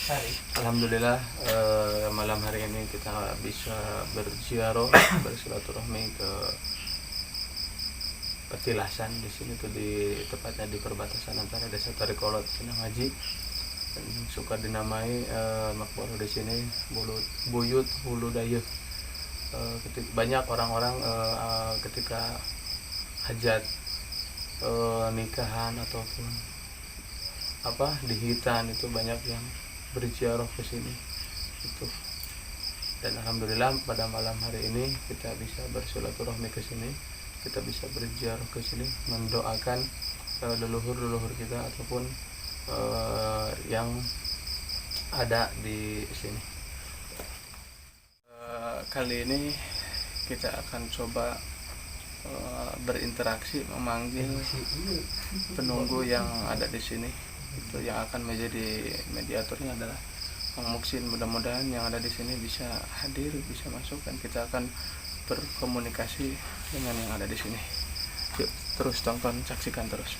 Alhamdulillah malam hari ini kita bisa berziarah bersilaturahmi ke Petilasan. Di sini tuh tepatnya di perbatasan antara Desa Tarikolot Pinang Haji, dan suka dinamai makbaro di sini Buyut Hulu Dayeuh. Banyak orang-orang ketika hajat, nikahan ataupun di hitan itu banyak yang berziarah ke sini itu. Dan alhamdulillah pada malam hari ini kita bisa bersilaturahmi ke sini, kita bisa berziarah ke sini, mendoakan leluhur-leluhur kita ataupun yang ada di sini. Kali ini kita akan coba berinteraksi, memanggil penunggu yang ada di sini. Itu yang akan menjadi mediatornya adalah Mang Muksin. Mudah-mudahan yang ada di sini bisa hadir, bisa masuk, dan kita akan berkomunikasi dengan yang ada di sini. Yuk, terus tonton, saksikan terus.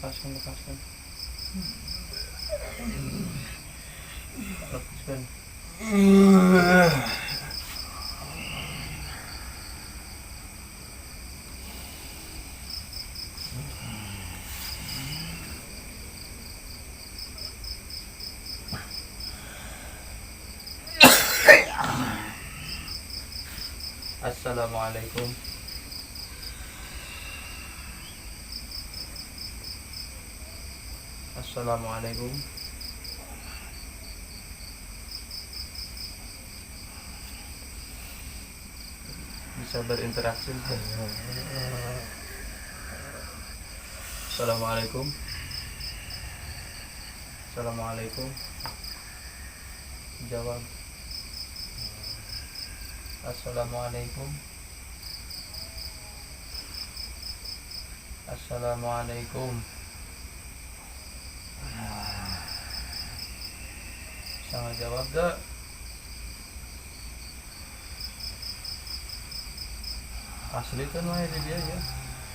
Lepaskan. Lepaskan. Assalamualaikum. Assalamualaikum. Bisa berinteraksi. Assalamualaikum. Assalamualaikum. Jawab. Assalamualaikum. Assalamualaikum. Sama jawab dah. Asli kan mah ini dia ya.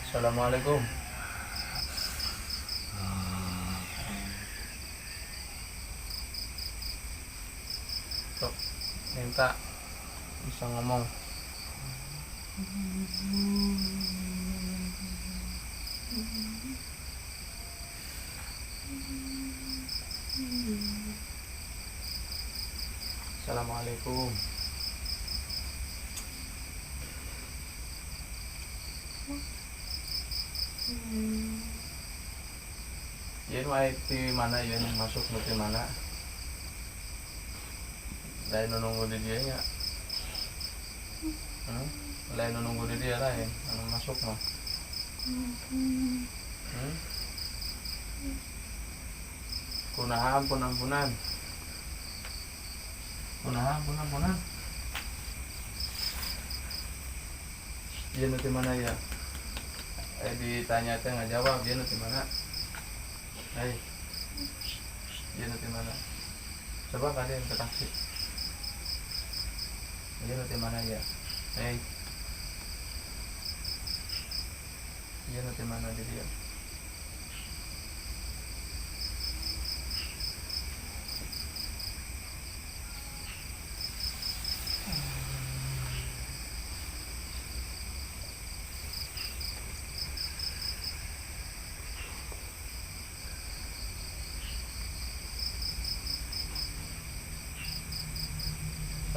Assalamualaikum. Tuh, minta bisa ngomong. Assalamualaikum. Yen wae di mana yen masuk di mana? Lain nunggu di dia nya. Lain nunggu di dia lain, anu masuk mah. Kunaha ampun-ampunan. Kunaha ampun-ampunan. Dia nanti mana ya? Ditanya teh nggak jawab, dia nanti mana? Dia nanti mana? Coba kalian ke taksi. Dia nanti mana ya? Dia nanti mana dia?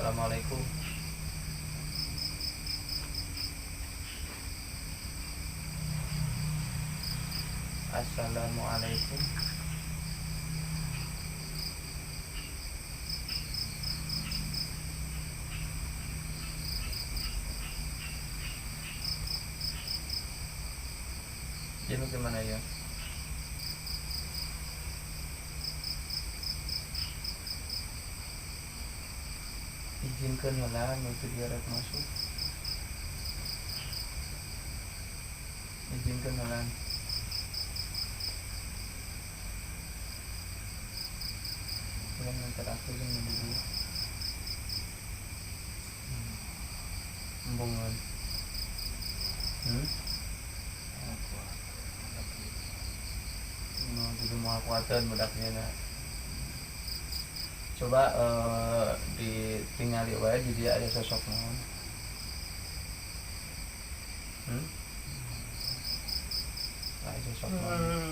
Assalamualaikum. Assalamualaikum. Jadi bagaimana ya? Izinkan lah untuk dia masuk. Izinkan lah. Yang nanti aku yang dulu. Embungan. Mau di rumah kuatan bedaknya nak. Coba ditinggali wae di dia ada sosok naon. Ada sosok naon.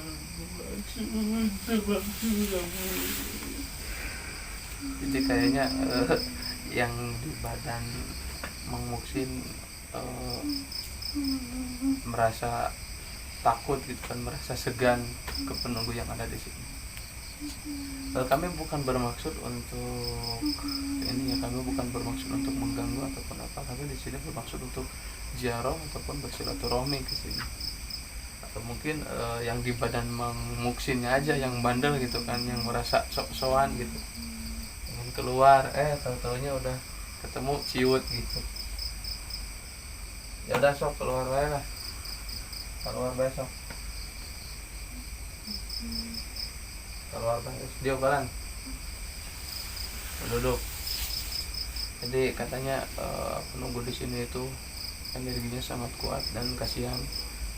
Jadi kayaknya yang di badan Mang Muksin merasa takut gitu kan, merasa segan ke penunggu yang ada di sini. Kami bukan bermaksud untuk ini ya, kami bukan bermaksud untuk mengganggu ataupun apa, kami di sini bermaksud untuk ziarah ataupun bersilaturahmi ke sini. Atau mungkin yang di badan Mang Muksinnya aja yang bandel gitu kan, yang merasa sok-sokan gitu, ingin keluar, tahu-taunya udah ketemu ciut gitu. Ya udah sok keluar wae lah, keluar besok, keluar besok dia balan duduk. Jadi katanya penunggu di sini itu energinya sangat kuat dan kasihan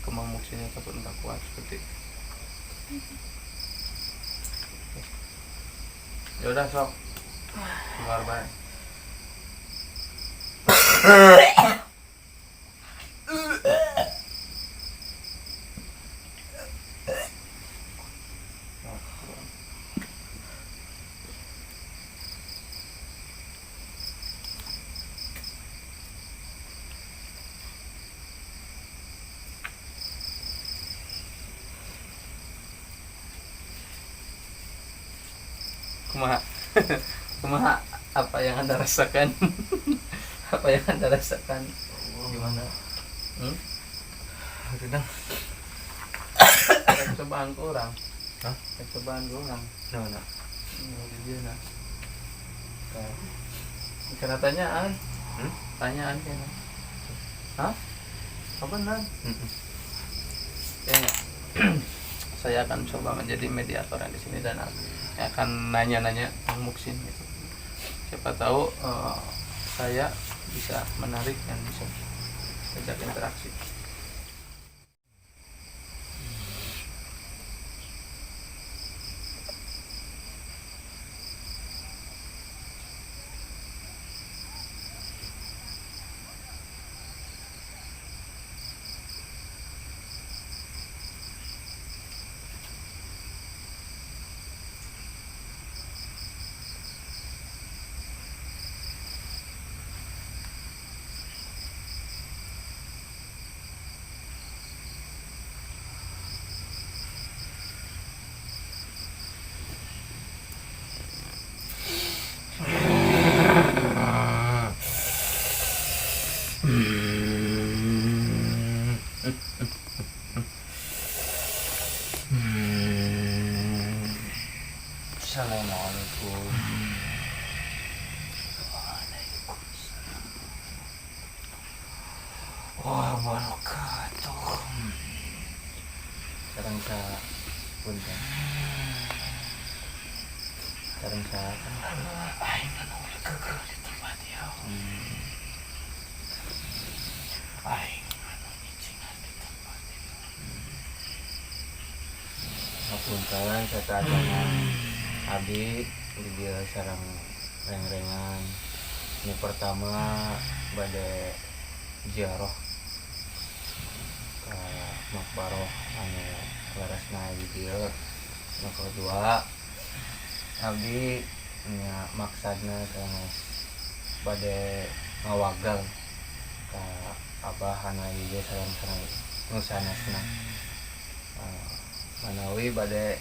ke Mang Muksin ataupun nggak kuat seperti itu. Ya udah sok keluar bae. Kumaha? Kumaha apa yang Anda rasakan? Apa yang Anda rasakan? Gimana? Kadang Cobaan kurang. Hah? Cobaan kurang. Nah. Di dia nah. Kena tanyaan. Tanyaan kena. Hah? Apa benar? Kayaknya saya akan coba menjadi mediator di sini dan akan nanya-nanya Mang Muksin gitu. Siapa tahu saya bisa menarik dan bisa ajak interaksi. Assalamualaikum. Wabarakatuh. Sekarang saya punten. Sekarang saya aing anu kekeh di tempat ya. Aing anu nyicingan di tempat ya. Ngapunten satajangan abdi di dia sareng reng-rengan. Ini pertama bade ziarah ke makbaroh anu laresna di dieu. Nu kedua abdi nya maksadna sanes bade ngawagal ka abah anu ieu sareng nusanesna. Manawi bade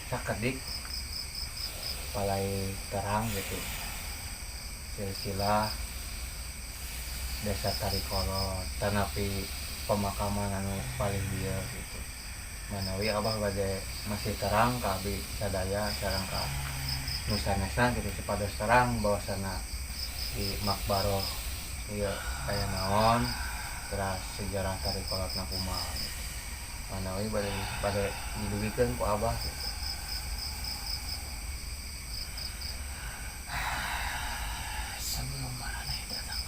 sakedik palai terang gitu silsilah desa Tarikolot tanapi pemakaman anu paling dia gitu. Manawi abah bade masih terang ka abdi sadaya sareng ka nusanesna gitu supados terang bahwasana di makbaroh ieu aya naon teras sejarah Tarikolotna kumaha gitu. Manawi bade didugikeun ku abah gitu. Sebelum maneh datang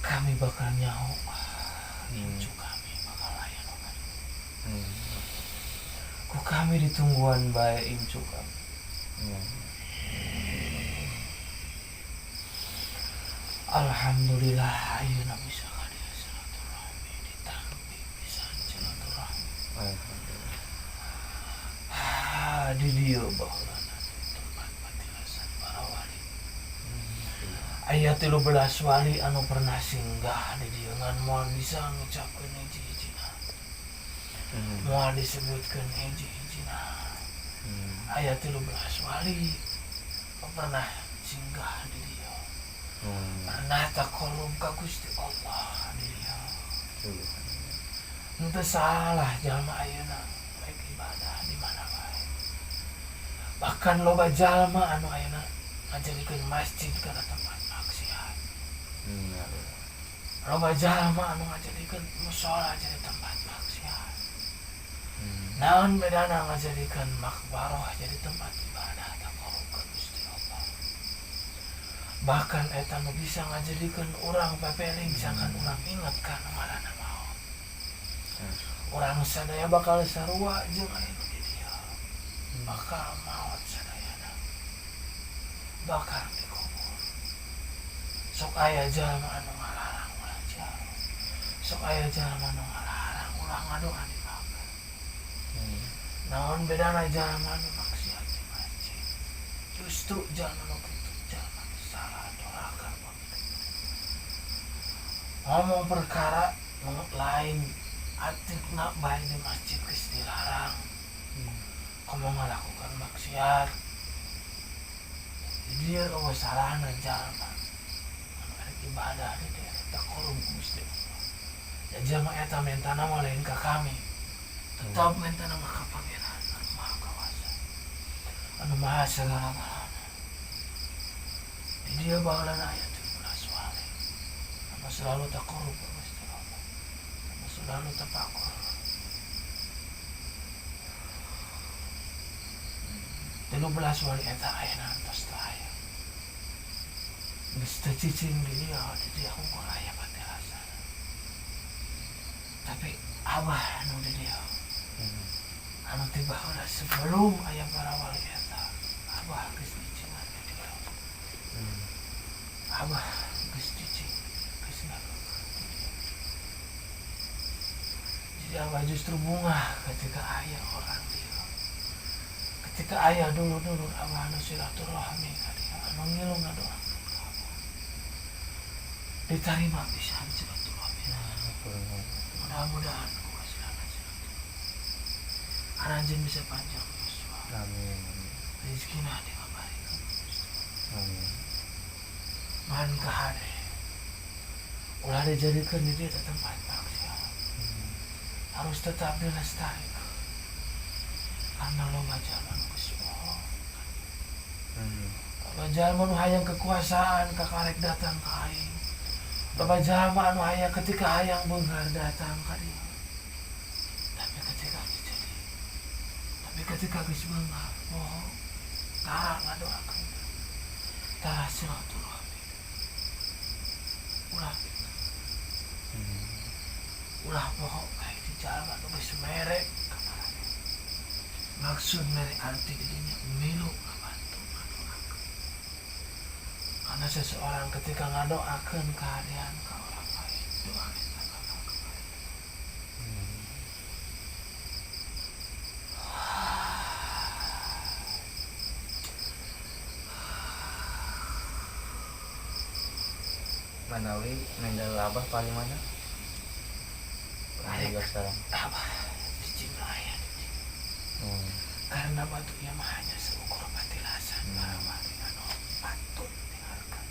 kami bakal nyaho incu kami bakal layan obat ku kami ditungguan bae incu kami. Alhamdulillah ayeuna bisa kadia silaturahmi ditampi pisan silaturahmi. Alhamdulillah. Di dieu baheulana tempat patilasan para wali. Aya 13 wali anu pernah singgah di dieu ngan moal bisa ngucapkeun hiji-hijina. Moal disebutkeun hiji-hijina. Aya 13 wali pernah singgah di dieu. Pernah takolum ka Gusti Allah di dieu. Henteu salah jalma ayeuna rek ibadah di mana wae. Bahkan loba jalma anu ayeuna ngajadikeun masjid kana tempat maksiat. Loba jalma anu ngajadikeun mushola jadi tempat maksiat. Naon bedana ngajadikeun makbaroh jadi tempat ibadah takarub ka Gusti Allah. Bahkan eta nu bisa ngajadikeun urang pepeling sangkan urang inget kana ngaranna maot. Urang sadaya bakal sarua jeung ayeuna di dieu. Bakal maot sadayana. Bakal dikubur. Sok aya jalma anu ngalarang ulah jauh. Sok aya jalma anu ngalarang ulah ngadoa di makam. Naon bedana jalma anu maksiat di masjid? Justru jalma nu kitu jalma salah doraka ngomong perkara lain atikna bae di masjid geus dilarang. Komo ngalakukan maksiat. Dia eueuh salahna jalma anu rek ibadah di dieu takarub Gusti Allah. Ya jalma eta mentana mah lain ka kami. Tetap mentana mah ka Pangeran anu Maha Kawasa. Anu Maha Sagala-galana. Di dieu baheulana aya 17 wali. Anu selalu takarub ka Gusti Allah. Anu selalu tapakur. 13 wali eta ayeuna entos teu aya. Geus teu cicing di dieu unggul aya patilasan. Tapi abah anu di dieu anu teh baheula sebelum aya para wali eta, abah geus cicingan di dieu. Abah geus cicing, geus ngalukeun di dieu. Jadi abah justru bunga ketika aya orang dieu. Ketika ayah dulu abah anu silaturahmi ka dieu anu ngilu ngadoakeun ka abah. Diterima pisan silaturahmina. Mudah-mudahan kuasana silaturahmi. Aranjeun bisa panjang yuswa. Amin. Rezekina dipabarikeun Gusti. Amin. Man kahade. Ulah dijadikeun di dieu tempat maksiat. Harus tetap dilestarikan. Karena loba jalma nu geus bohong. Loba jalma nu hayang kekuasaan kakarek datang ka aing. Loba jalma anu hayang ketika hayang beunghar datang ka dieu. Tapi ketika geus beunghar bohong. Tara ngadoakeun. Tara silaturahmi. Ulah kitu. Ulah bohong bae di jalma nu geus merek. Maksud mere arti didinya milu ngabantu ngadoakeun. Karena seseorang ketika ngadoakeun kehadiran ka orang lain, doa eta bakal kebalik. Manawi ninggal abah paling mana? Balik Juga sekarang. abah cicing ayah Hmm. karena batu ia mah hanya seukur patilasan para mari anu patut dihargai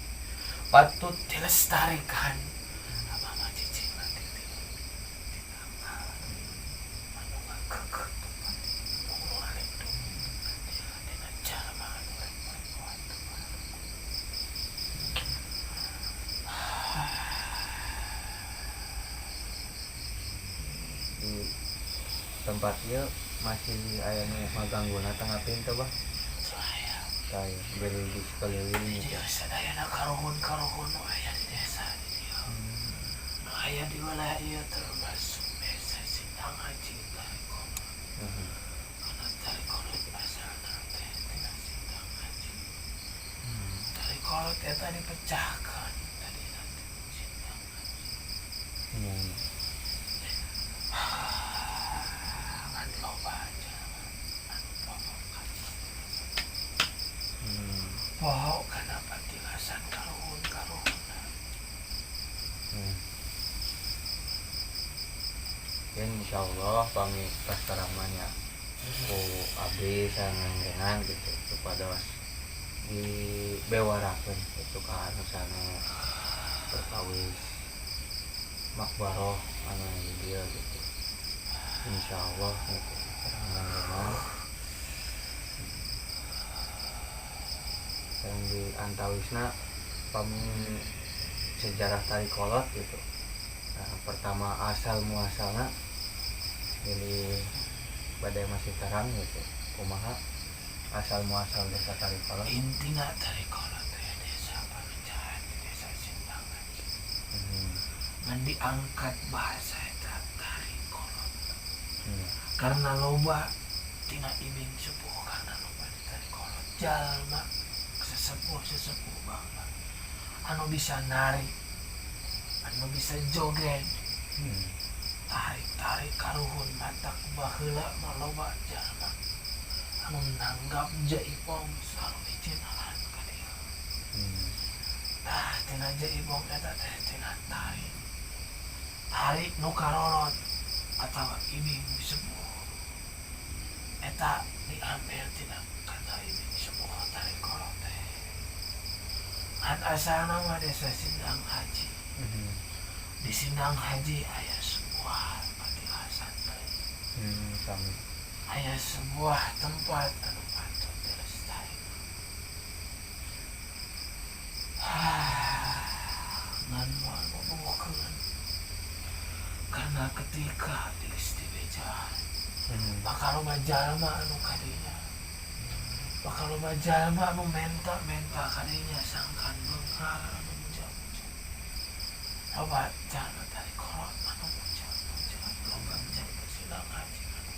patut dilestarikan abah mah cicing nanti ditambah anu ngakekeuh tempat anu ngalindung dengan jalma anu rek kuat Di tempat ieu masih aya nu ngagangguna tengah pintu bah. saya Kayak beri di sekeliling gitu. dia sadayana karuhun nu aya di desa di dieu nu aya di wilayah ieu termasuk desa Sindang Haji Tarikon karena Tarikolot asalna teh tina Sindang Haji Tarikolot eta dipecahkan tadi nanti Sindang Haji kan loba aja anu pohon karena patilasan karuhun Ya insyaallah pami pastaramanya ku abdi sangan gitu kepada di bewarakeun itu ka anu sana perkawis makbaroh anu di dia gitu insyaallah gitu sangan yang di antawisna pami sejarah Tarikolot gitu. Nah, pertama asal muasalna jadi badai masih terang gitu kumaha asal muasal desa Tarikolot. intina Tarikolot teh desa pamijahan di desa Sindang Haji ngan diangkat bahasa eta Tarikolot karena loba tina ibing sepuh karena loba di Tarikolot jalma sesepuh bangga anu bisa nari anu bisa joget tarik karuhun matak baheula mah loba jalma anu nanggap jaipong selalu dijinahan ka dieu tah tina jaipong eta teh tina tarik nu karolot atawa ibing sepuh eta diambil tina kata ibing sepuh Tarikolot teh kan asalna mah desa Sindang Haji di Sindang Haji aya sebuah patilasan Sami aya sebuah tempat anu patut dilestarikan ngan moal bobogokeun karena ketika di Istibejahan bakal loba jalma anu kadinya bakal loba jalma anu menta kadinya sangkan beunghar anu muja-muja loba jalma Tarikolot anu muja-muja loba jalma Sindang Haji anu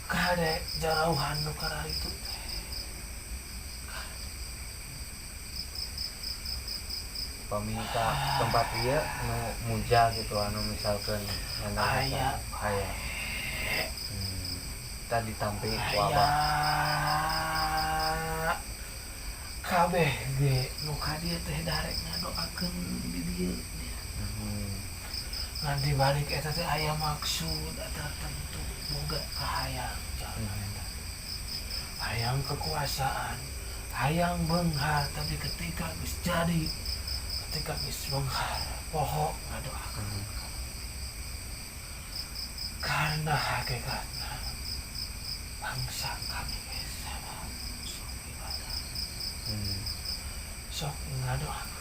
kade jarauhan nu kararitu teh pami ka tempat ieu nu muja gitu anu misalkan aya aya tadi tampi ku aya abah kabeh ge nu ka dieu teh darek ngadoakeun di dieu ngan dibalik eta teh aya maksud tertentu boga kahayang jalma eta hayang kekuasaan hayang beunghar tapi ketika geus jadi ketika geus beunghar poho ngadoakeun karena hakikatna bangsa kami geus sama sok ibadah sok ngadoakeun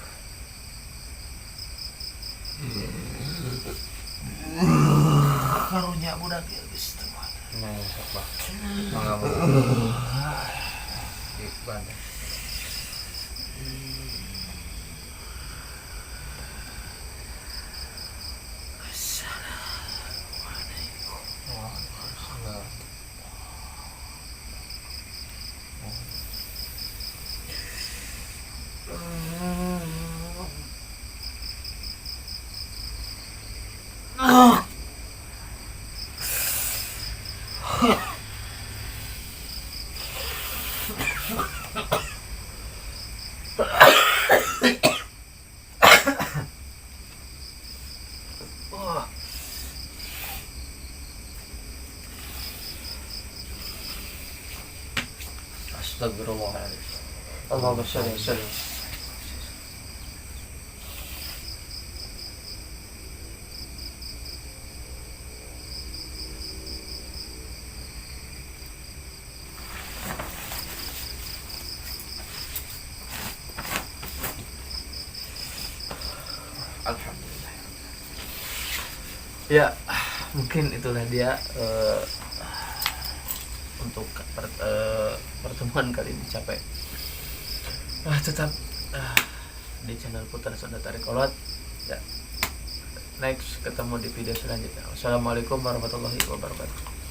karunya budak ieu geus teu ada nah sok bah mangga di Bandung Assalamualaikum. Waalaikumsalam. Astagfirullahaladzim. Allahumma sholli wa sallim. Alhamdulillah. Ya, mungkin itulah dia untuk pertemuan kali ini capek. Tetap di channel Putra Sonda Tarik Kolot. Ya. Next ketemu di video selanjutnya. Wassalamualaikum warahmatullahi wabarakatuh.